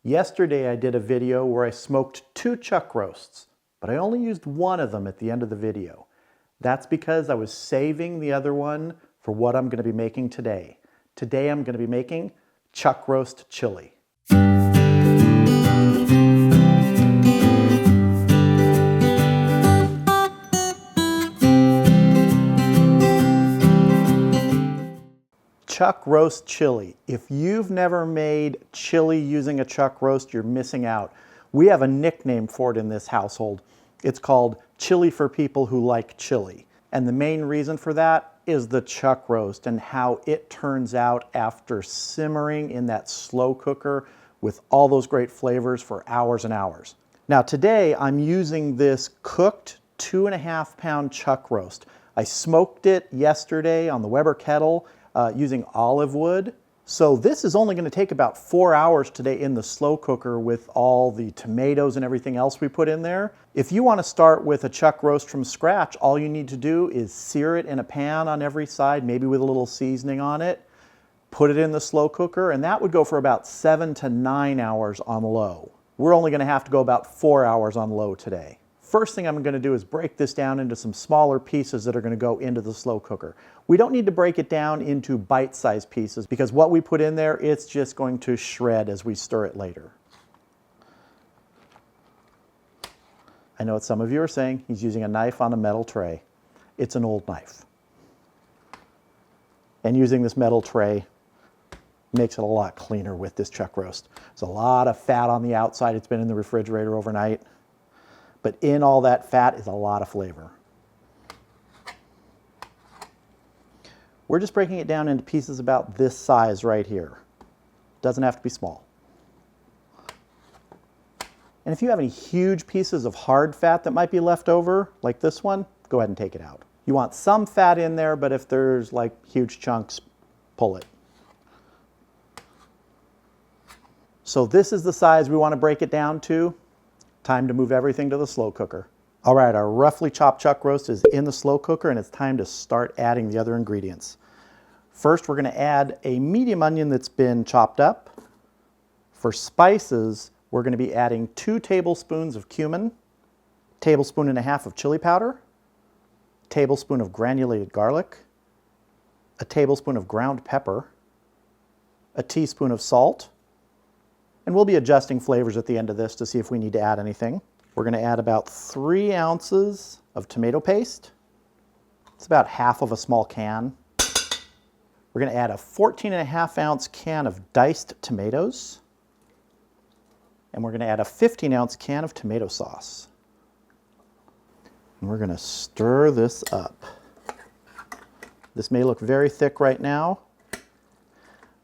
Yesterday I did a video where I smoked 2 chuck roasts, but I only used one of them at the end of the video. That's because I was saving the other one for what I'm going to be making today. Today I'm going to be making chuck roast chili. Chuck roast chili. If you've never made chili using a chuck roast, you're missing out. We have a nickname for it in this household. It's called chili for people who like chili. And the main reason for that is the chuck roast and how it turns out after simmering in that slow cooker with all those great flavors for hours and hours. Now today I'm using this cooked 2.5 pound chuck roast. I smoked it yesterday on the Weber kettle using olive wood. So this is only going to take about 4 hours today in the slow cooker with all the tomatoes and everything else we put in there. If you want to start with a chuck roast from scratch, all you need to do is sear it in a pan on every side, maybe with a little seasoning on it, put it in the slow cooker, and that would go for about 7 to 9 hours on low. We're only going to have to go about 4 hours on low today. First thing I'm going to do is break this down into some smaller pieces that are going to go into the slow cooker. We don't need to break it down into bite-sized pieces because what we put in there, it's just going to shred as we stir it later. I know what some of you are saying. He's using a knife on a metal tray. It's an old knife. And using this metal tray makes it a lot cleaner with this chuck roast. There's a lot of fat on the outside. It's been in the refrigerator overnight. But in all that fat is a lot of flavor. We're just breaking it down into pieces about this size right here. Doesn't have to be small. And if you have any huge pieces of hard fat that might be left over, like this one, go ahead and take it out. You want some fat in there, but if there's like huge chunks, pull it. So this is the size we want to break it down to. Time to move everything to the slow cooker. All right, our roughly chopped chuck roast is in the slow cooker and it's time to start adding the other ingredients. First, we're going to add a medium onion that's been chopped up. For spices, we're going to be adding 2 tablespoons of cumin, 1.5 tablespoons of chili powder, 1 tablespoon of granulated garlic, 1 tablespoon of ground pepper, 1 teaspoon of salt, and we'll be adjusting flavors at the end of this to see if we need to add anything. We're going to add about 3 ounces of tomato paste. It's about half of a small can. We're going to add a 14.5 ounce can of diced tomatoes. And we're going to add a 15 ounce can of tomato sauce. And we're going to stir this up. This may look very thick right now,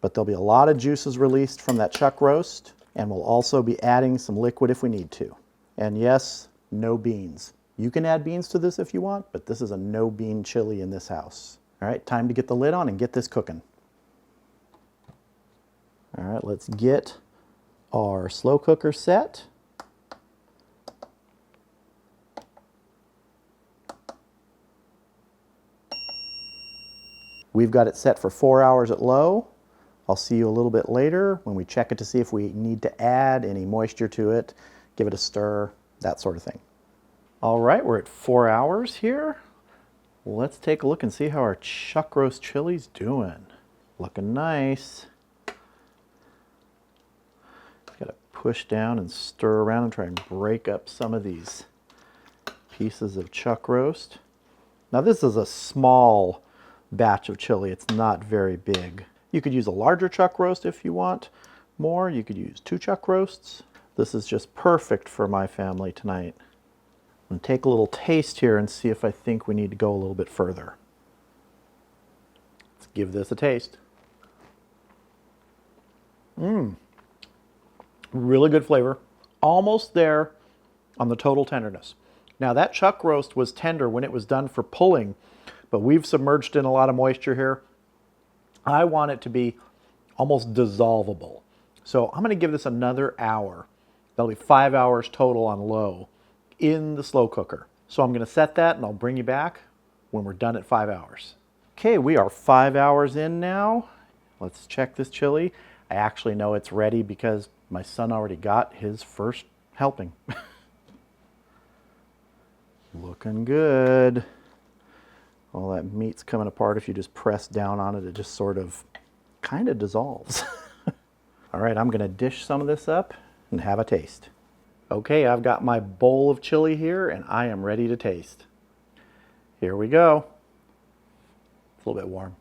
but there'll be a lot of juices released from that chuck roast, and we'll also be adding some liquid if we need to. And yes, no beans. You can add beans to this if you want, but this is a no bean chili in this house. All right, time to get the lid on and get this cooking. All right, let's get our slow cooker set. We've got it set for 4 hours at low. I'll see you a little bit later when we check it to see if we need to add any moisture to it, give it a stir, that sort of thing. All right, we're at 4 hours here. Let's take a look and see how our chuck roast chili's doing. Looking nice. Got to push down and stir around and try and break up some of these pieces of chuck roast. Now this is a small batch of chili. It's not very big. You could use a larger chuck roast if you want more. You could use 2 chuck roasts. This is just perfect for my family tonight. I'm going to take a little taste here and see if I think we need to go a little bit further. Let's give this a taste. Really good flavor. Almost there on the total tenderness. Now that chuck roast was tender when it was done for pulling, but we've submerged in a lot of moisture here. I want it to be almost dissolvable. So I'm going to give this another hour. That'll be 5 hours total on low in the slow cooker. So I'm going to set that and I'll bring you back when we're done at 5 hours. Okay, we are 5 hours in now. Let's check this chili. I actually know it's ready because My son already got his first helping. Looking good. All that meat's coming apart. If you just press down on it, it just sort of kind of dissolves. All right, I'm gonna dish some of this up and have a taste. Okay, I've got my bowl of chili here and I am ready to taste. Here we go. It's a little bit warm.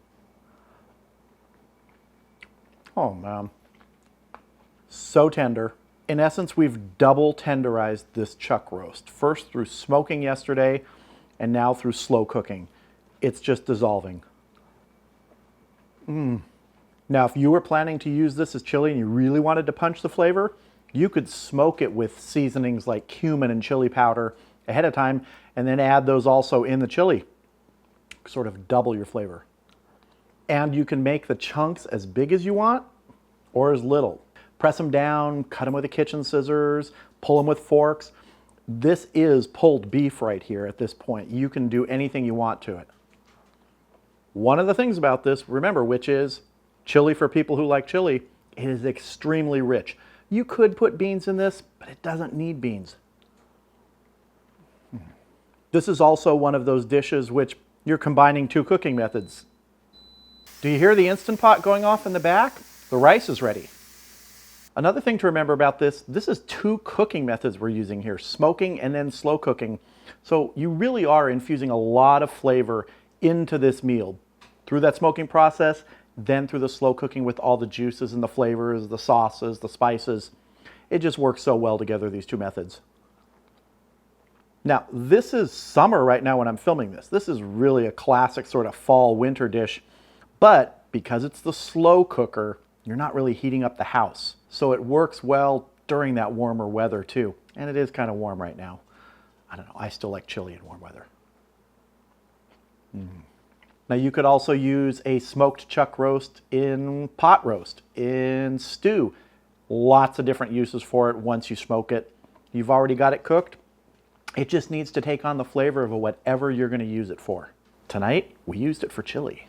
Oh man, so tender. In essence, we've double tenderized this chuck roast. First through smoking yesterday and now through slow cooking. It's just dissolving. Now, if you were planning to use this as chili and you really wanted to punch the flavor, you could smoke it with seasonings like cumin and chili powder ahead of time and then add those also in the chili. Sort of double your flavor. And you can make the chunks as big as you want or as little. Press them down, cut them with a kitchen scissors, pull them with forks. This is pulled beef right here at this point. You can do anything you want to it. One of the things about this, remember, which is chili for people who like chili, it is extremely rich. You could put beans in this, but it doesn't need beans. This is also one of those dishes which you're combining two cooking methods. Do you hear the Instant Pot going off in the back? The rice is ready. Another thing to remember about this is two cooking methods we're using here, smoking and then slow cooking. So you really are infusing a lot of flavor into this meal through that smoking process, then through the slow cooking with all the juices and the flavors, the sauces, the spices. It just works so well together, these two methods. Now, this is summer right now when I'm filming this. This is really a classic sort of fall winter dish, but because it's the slow cooker, you're not really heating up the house. So it works well during that warmer weather too. And it is kind of warm right now. I don't know, I still like chili in warm weather. Now you could also use a smoked chuck roast in pot roast, in stew. Lots of different uses for it once you smoke it. You've already got it cooked. It just needs to take on the flavor of whatever you're going to use it for. Tonight, we used it for chili.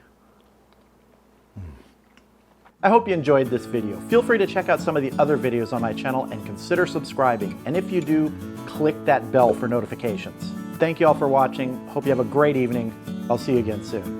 I hope you enjoyed this video. Feel free to check out some of the other videos on my channel and consider subscribing. And if you do, click that bell for notifications. Thank you all for watching. Hope you have a great evening. I'll see you again soon.